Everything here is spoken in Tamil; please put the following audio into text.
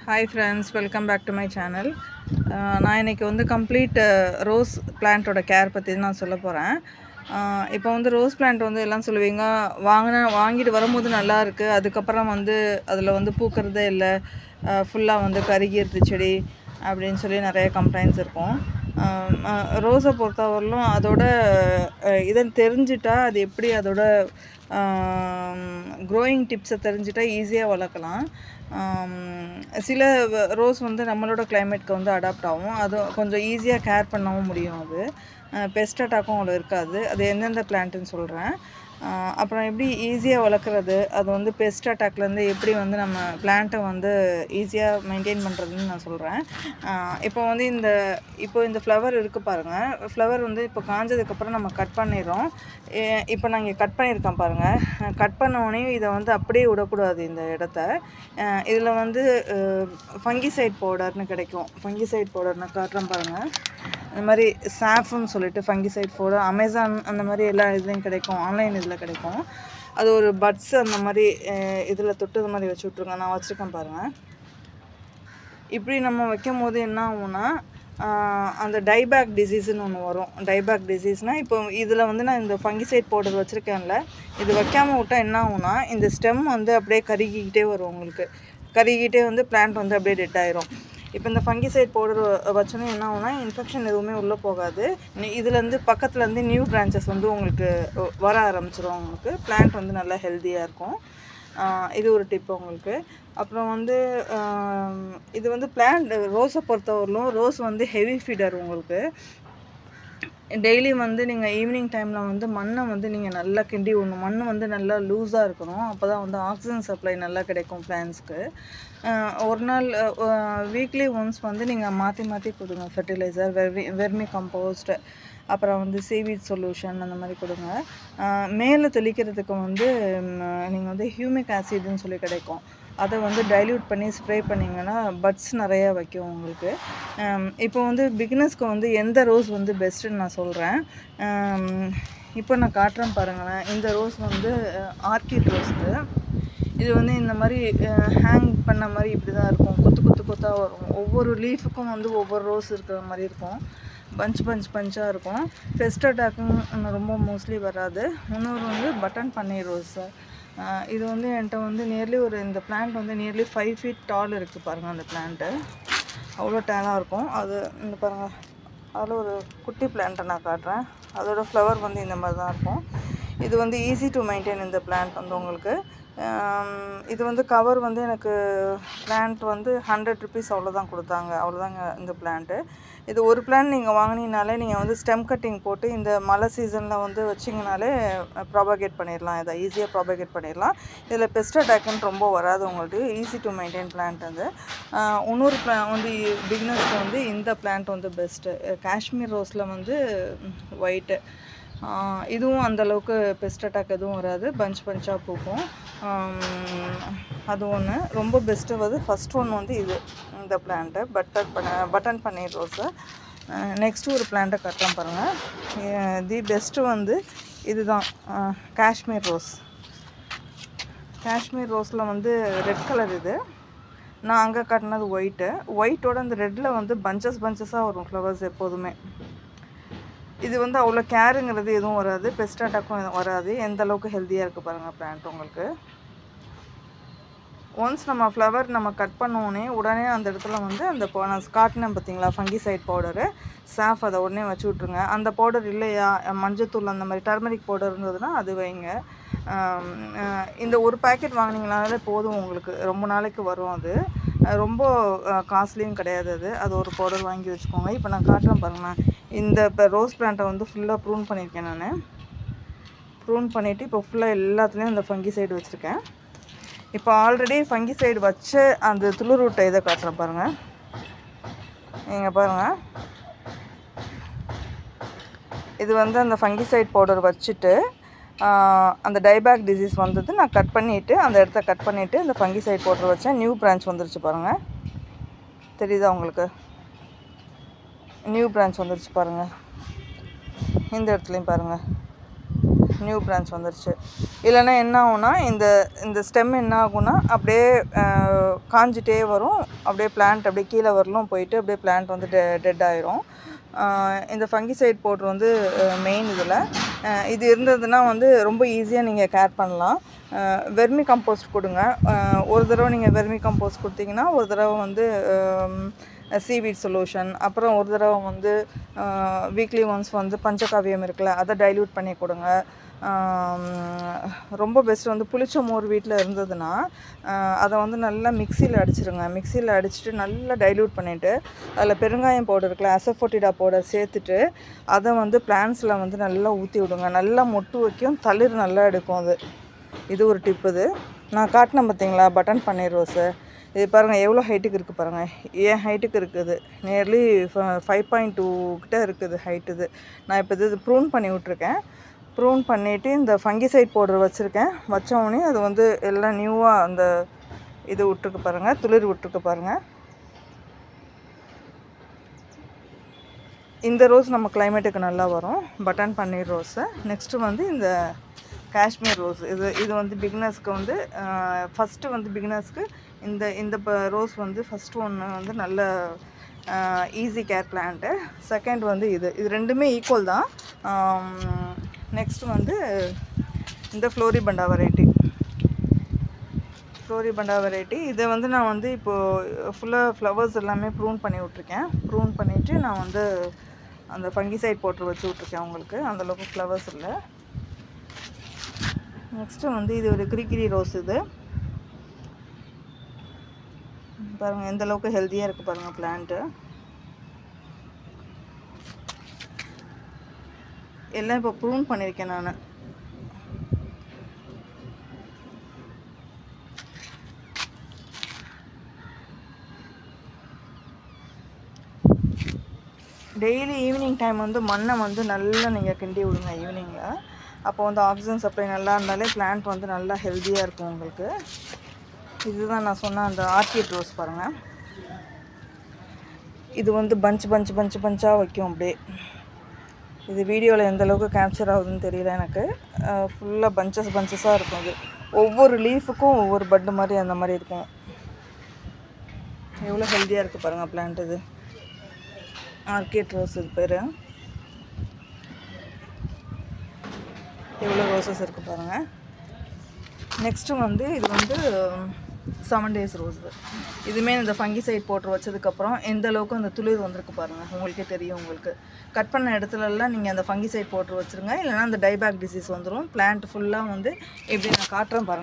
Hi friends, welcome back to my channel. நான் இன்றைக்கி வந்து கம்ப்ளீட் ரோஸ் பிளான்ட்டோட கேர் பற்றி நான் சொல்ல போகிறேன். இப்போ வந்து ரோஸ் பிளான்ட் வந்து எல்லாம் சொல்லுவீங்க, வாங்கிட்டு வரும்போது நல்லா இருக்குது, அதுக்கப்புறம் வந்து அதில் வந்து பூக்கிறதே இல்லை, ஃபுல்லாக வந்து கருகிருது செடி அப்படின்னு சொல்லி நிறைய கம்ப்ளைண்ட்ஸ் இருக்கும். ரோஸை பொறுத்தவரையிலும் அதோட இதை தெரிஞ்சிட்டா அது எப்படி அதோட க்ரோயிங் டிப்ஸை தெரிஞ்சிட்டா ஈஸியாக வளர்க்கலாம். சில ரோஸ் வந்து நம்மளோட கிளைமேட்க்கு வந்து அடாப்ட் ஆகும், அது கொஞ்சம் ஈஸியாக கேர் பண்ணவும் முடியும். அது பெஸ்ட் அட்டாக்கும் அவ்வளோ இருக்காது. அது எந்தெந்த பிளான்ட்டுன்னு சொல்கிறேன். அப்புறம் எப்படி ஈஸியாக வளர்க்குறது, அது வந்து பெஸ்ட் அட்டாக்லேருந்து எப்படி வந்து நம்ம பிளான்ட்டை வந்து ஈஸியாக மெயின்டைன் பண்ணுறதுன்னு நான் சொல்கிறேன். இப்போ வந்து இந்த ஃப்ளவர் இருக்குது பாருங்கள். ஃப்ளவர் வந்து இப்போ காஞ்சதுக்கப்புறம் நம்ம கட் பண்ணிடுறோம். இப்போ நான் இங்கே கட் பண்ணியிருக்கேன் பாருங்கள். கட் பண்ணோடனே இதை வந்து அப்படியே விடக்கூடாது. இந்த இடத்த இதில் வந்து ஃபங்கிசைட் பவுடர்னு கிடைக்கும். ஃபங்கிசைட் பவுடர் நான் காட்டுறேன் பாருங்கள். இந்த மாதிரி சாஃப்னு சொல்லிட்டு ஃபங்கிசைட் பவுடர் அமேசான் அந்த மாதிரி எல்லா இதுலேயும் கிடைக்கும், ஆன்லைன் இதில் கிடைக்கும். அது ஒரு பட்ஸ் அந்த மாதிரி இதில் தொட்டு இது மாதிரி வச்சு விட்ருங்க. நான் வச்சுருக்கேன் பாருங்கள். இப்படி நம்ம வைக்கும் போது என்ன ஆகும்னா, அந்த டைபேக் டிசீஸ்ன்னு ஒன்று வரும். டைபேக் டிசீஸ்னால் இப்போ இதில் வந்து நான் இந்த ஃபங்கிசைட் பவுடர் வச்சுருக்கேன்ல, இது வைக்காமல் விட்டால் என்ன ஆகும்னா, இந்த ஸ்டெம் வந்து அப்படியே கருகிக்கிட்டே வரும். உங்களுக்கு கருகிக்கிட்டே வந்து பிளான்ட் வந்து அப்படியே டெட் ஆயிரும். இப்போ இந்த ஃபங்கிசைட் பவுடர் வச்சோன்னே என்ன ஆகும்னா, இன்ஃபெக்ஷன் எதுவுமே உள்ளே போகாது. இதுலேருந்து பக்கத்துலேருந்து நியூ பிரான்ச்சஸ் வந்து உங்களுக்கு வர ஆரம்பிச்சிடும். உங்களுக்கு பிளான்ட் வந்து நல்லா ஹெல்த்தியாக இருக்கும். இது ஒரு டிப் உங்களுக்கு. அப்புறம் வந்து இது வந்து பிளான்ட் ரோஸை பொறுத்தவரையிலும் ரோஸ் வந்து ஹெவி ஃபீடர். உங்களுக்கு டெய்லி வந்து நீங்கள் ஈவினிங் டைமில் வந்து மண்ணை வந்து நீங்கள் நல்லா கிண்டி விடணும். மண் வந்து நல்லா லூஸாக இருக்கணும். அப்போ தான் வந்து ஆக்சிஜன் சப்ளை நல்லா கிடைக்கும் பிளான்ட்ஸ்க்கு. ஒரு நாள் வீக்லி ஒன்ஸ் வந்து நீங்கள் மாற்றி மாற்றி கொடுங்க. ஃபெர்டிலைசர், வெர்மி கம்போஸ்ட், அப்புறம் வந்து சீவீட் சொல்யூஷன் அந்த மாதிரி கொடுங்க. மேலே தெளிக்கிறதுக்கு வந்து நீங்கள் வந்து ஹியூமிக் ஆசிட்னு சொல்லி கிடைக்கும். அதை வந்து டைல்யூட் பண்ணி ஸ்ப்ரே பண்ணிங்கன்னா பட்ஸ் நிறையா வைக்கும் உங்களுக்கு. இப்போ வந்து பிகினர்ஸ்க்கு வந்து எந்த ரோஸ் வந்து பெஸ்ட்டுன்னு நான் சொல்கிறேன். இப்போ நான் காட்டுறேன் பாருங்களேன். இந்த ரோஸ் வந்து ஆர்கிட் ரோஸு. இது வந்து இந்த மாதிரி ஹேங் பண்ண மாதிரி இப்படி தான் இருக்கும். கொத்து கொத்தாக வரும். ஒவ்வொரு லீஃபுக்கும் வந்து ஒவ்வொரு ரோஸ் இருக்கிற மாதிரி இருக்கும். பஞ்சாக இருக்கும். பெஸ்ட் அட்டாக்கும் ரொம்ப மோஸ்ட்லி வராது. இன்னொரு வந்து பட்டன் பன்னீர் ரோஸ். இது வந்து என்கிட்ட வந்து இந்த பிளான்ட் வந்து நியர்லி 5 feet டால் இருக்குது பாருங்கள். அந்த பிளான்ட்டு அவ்வளோ டேலாக இருக்கும். அது இந்த பாருங்கள், அதில் ஒரு குட்டி பிளான்ட்டை நான் காட்டுறேன். அதோடய ஃப்ளவர் வந்து இந்த மாதிரி தான் இருக்கும். இது வந்து ஈஸி டு மெயின்டைன். இந்த பிளான்ட் வந்து உங்களுக்கு இது வந்து கவர் வந்து எனக்கு பிளான்ட் வந்து 100 rupees அவ்வளோதான் கொடுத்தாங்க. அவ்வளோதாங்க இந்த பிளான்ட்டு. இது ஒரு பிளான்ட் நீங்கள் வாங்கினீங்கனாலே நீங்கள் வந்து ஸ்டெம் கட்டிங் போட்டு இந்த மழை சீசனில் வந்து வச்சிங்கனாலே ப்ராபகேட் பண்ணிடலாம். இதை ஈஸியாக ப்ராபகேட் பண்ணிடலாம். இதில் பெஸ்ட் அட்டாக்குன்னு ரொம்ப வராது உங்களுக்கு. ஈஸி டு மெயின்டைன் பிளான்ட் அது. இன்னொரு வந்து பிகினர்ஸ்க்கு வந்து இந்த பிளான்ட் வந்து பெஸ்ட்டு. காஷ்மீர் ரோஸில் வந்து ஒயிட்டு. இதுவும் அந்தளவுக்கு பெஸ்ட் அட்டாக் எதுவும் வராது. பஞ்சாக பூக்கும். அது ஒன்று ரொம்ப பெஸ்ட்டு. வந்து ஃபஸ்ட் ஒன் வந்து இந்த பிளான்ட்டு பட்டன் பன்னீர் ரோஸு. நெக்ஸ்ட்டு ஒரு பிளான்ட்டை கட்டுறேன் பாருங்கள். தி பெஸ்ட்டு வந்து இதுதான், காஷ்மீர் ரோஸ். காஷ்மீர் ரோஸில் வந்து ரெட் கலர். இது நான் அங்கே காட்டினது ஒயிட்டோட அந்த ரெட்டில் வந்து பஞ்சஸாக வரும் ஃப்ளவர்ஸ் எப்போதுமே. இது வந்து அவ்வளோ கேருங்கிறது எதுவும் வராது. பெஸ்ட் அட்டாக்கும் வராது. எந்த அளவுக்கு ஹெல்த்தியாக இருக்குது பாருங்கள் பிளான்ட் உங்களுக்கு. ஒன்ஸ் நம்ம ஃப்ளவர் நம்ம கட் பண்ணோடனே உடனே அந்த இடத்துல வந்து அந்த நான் காட்டினேன் பார்த்தீங்களா ஃபங்கிசைட் பவுடரு, சாஃப், அதை உடனே வச்சு விட்ருங்க. அந்த பவுடர் இல்லையா, மஞ்சத்தூள் அந்த மாதிரி டர்மரிக் பவுடர் இருந்ததுன்னா அது வைங்க. இந்த ஒரு பேக்கெட் வாங்கினீங்கனாலே போதும் உங்களுக்கு. ரொம்ப நாளைக்கு வரும். அது ரொம்ப காஸ்ட்லியும் கிடையாது. அது ஒரு பவுடர் வாங்கி வச்சுக்கோங்க. இப்போ நான் காட்டுறேன் பாருங்களேன். இப்போ ரோஸ் பிளான்ட்டை வந்து ஃபுல்லாக ப்ரூன் பண்ணியிருக்கேன். நான் ப்ரூன் பண்ணிவிட்டு இப்போ ஃபுல்லாக எல்லாத்துலேயும் இந்த ஃபங்கிசைடு வச்சுருக்கேன். இப்போ ஆல்ரெடி ஃபங்கிசைடு வச்சு அந்த துளுரூட்டை இதை காட்டுறேன் பாருங்கள். நீங்கள் பாருங்கள், இது வந்து அந்த ஃபங்கிசைட் பவுடர் வச்சுட்டு அந்த டைபேக் டிசீஸ் வந்தது. நான் கட் பண்ணிவிட்டு அந்த இடத்த கட் பண்ணிவிட்டு அந்த ஃபங்கிசைட் பவுடர் வச்சேன். நியூ பிரான்ச் வந்துருச்சு பாருங்கள். தெரியுதா உங்களுக்கு? நியூ பிரான்ச் வந்துருச்சு பாருங்கள். இந்த இடத்துலையும் பாருங்கள், நியூ பிரான்ச் வந்துருச்சு. இல்லைன்னா என்ன ஆகும்னா இந்த ஸ்டெம் என்ன ஆகும்னா அப்படியே காஞ்சிட்டே வரும். அப்படியே பிளான்ட் அப்படியே கீழே வரலும் போயிட்டு அப்படியே பிளான்ட் வந்து டெட் ஆயிரும். இந்த ஃபங்கிசைட் பவுடர் வந்து மெயின் இதில். இது இருந்ததுன்னா வந்து ரொம்ப ஈஸியாக நீங்கள் கேர் பண்ணலாம். வெர்மி கம்போஸ்ட் கொடுங்க. ஒரு தடவை நீங்கள் வெர்மி கம்போஸ்ட் கொடுத்தீங்கன்னா ஒரு தடவை வந்து சீவீட் சொல்யூஷன், அப்புறம் ஒரு தடவை வந்து வீக்லி ஒன்ஸ் வந்து பஞ்சகாவியம் இருக்குல்ல, அதை டைல்யூட் பண்ணி கொடுங்க. ரொம்ப பெஸ்ட் வந்து புளிச்ச மோர் வீட்டில் இருந்ததுன்னா அதை வந்து நல்லா மிக்சியில் அடிச்சிடுங்க. மிக்சியில் அடிச்சுட்டு நல்லா டைல்யூட் பண்ணிவிட்டு அதில் பெருங்காயம் பவுடர் இருக்குல்ல, அசஃபோட்டிடா பவுடர் சேர்த்துட்டு அதை வந்து பிளான்ஸில் வந்து நல்லா ஊற்றி விடுங்க. நல்லா மொட்டு வைக்கும், தளிர் நல்லா எடுக்கும். இது ஒரு டிப்பு. இது நான் காட்டினேன் பார்த்தீங்களா பட்டன் பன்னீர் ரோஸு, இது பாருங்கள் எவ்வளோ ஹைட்டுக்கு இருக்குது பாருங்கள். ஏன் ஹைட்டுக்கு இருக்குது, நியர்லி 5.2 கிட்ட இருக்குது ஹைட். இது நான் இப்போ இது ப்ரூன் பண்ணி விட்ருக்கேன். ப்ரூன் பண்ணிவிட்டு இந்த ஃபங்கிசைட் பவுடர் வச்சுருக்கேன். வச்சோடனே அது வந்து எல்லாம் நியூவாக அந்த இது விட்ருக்கு பாருங்கள், துளிர் விட்ருக்கு பாருங்கள். இந்த ரோஸ் நம்ம கிளைமேட்டுக்கு நல்லா வரும், பட்டன் பன்னீர் ரோஸு. நெக்ஸ்ட்டு வந்து இந்த காஷ்மீர் ரோஸ். இது வந்து பிகினர்ஸ்க்கு வந்து ஃபஸ்ட்டு வந்து பிகினர்ஸ்க்கு இந்த ரோஸ் வந்து ஃபஸ்ட்டு ஒன்று வந்து நல்ல ஈஸி கேர் பிளான்ட்டு. செகண்ட் வந்து இது ரெண்டுமே ஈக்குவல் தான். நெக்ஸ்ட் வந்து இந்த ஃப்ளோரிபண்டா வெரைட்டி. இதை வந்து நான் வந்து இப்போது ஃபுல்லாக ஃப்ளவர்ஸ் எல்லாமே ப்ரூன் பண்ணி விட்ருக்கேன். ப்ரூன் பண்ணிவிட்டு நான் வந்து அந்த ஃபங்கிசைட் பவுடர் வச்சு விட்ருக்கேன். உங்களுக்கு அந்தளவுக்கு ஃப்ளவர்ஸ் இல்லை. நெக்ஸ்ட்டு வந்து இது ஒரு கிரிகிரி ரோஸ். இது பாருங்கள் எந்த அளவுக்கு ஹெல்த்தியாக இருக்குது பாருங்கள் பிளான்ட்டு. எல்லாம் இப்போ ப்ரூன் பண்ணியிருக்கேன் நான். டெய்லி ஈவினிங் டைம் வந்து மண்ணை வந்து நல்லா நீங்கள் கிண்டி விடுங்க ஈவினிங்கில். அப்போ வந்து ஆக்சிஜன் சப்ளை நல்லா இருந்தாலே பிளான்ட் வந்து நல்லா ஹெல்த்தியாக இருக்கும் உங்களுக்கு. இதுதான் நான் சொன்ன அந்த ஆர்கிட் ரோஸ் பாருங்கள். இது வந்து பஞ்சாக வைக்கும் அப்படியே. இது வீடியோவில் எந்த அளவுக்கு கேப்சர் ஆகுதுன்னு தெரியல எனக்கு. ஃபுல்லாக பஞ்சஸாக இருக்கும். இது ஒவ்வொரு லீஃபுக்கும் ஒவ்வொரு பட்டு மாதிரி அந்த மாதிரி இருக்கும். எவ்வளோ ஹெல்த்தியாக இருக்குது பாருங்கள் பிளான்ட். இது ஆர்கிட் ரோஸ் இது பேர். எவ்வளோ ரோசஸ் இருக்குது பாருங்கள். நெக்ஸ்ட்டு வந்து இது வந்து 7 days ரோஸ். இதுவுமே இந்த ஃபங்கிசைட் பவுடர் வச்சதுக்கப்புறம் எந்த அளவுக்கு அந்த துளிர் வந்திருக்கு பாருங்கள், உங்களுக்கே தெரியும். உங்களுக்கு கட் பண்ண இடத்துலலாம் நீங்கள் அந்த ஃபங்கிசைட் பவுடர் வச்சுருங்க, இல்லைனா அந்த டைபேக் டிசீஸ் வந்துடும். பிளான்ட் ஃபுல்லாக வந்து எப்படி நான் காட்டுறேன் பாருங்கள்.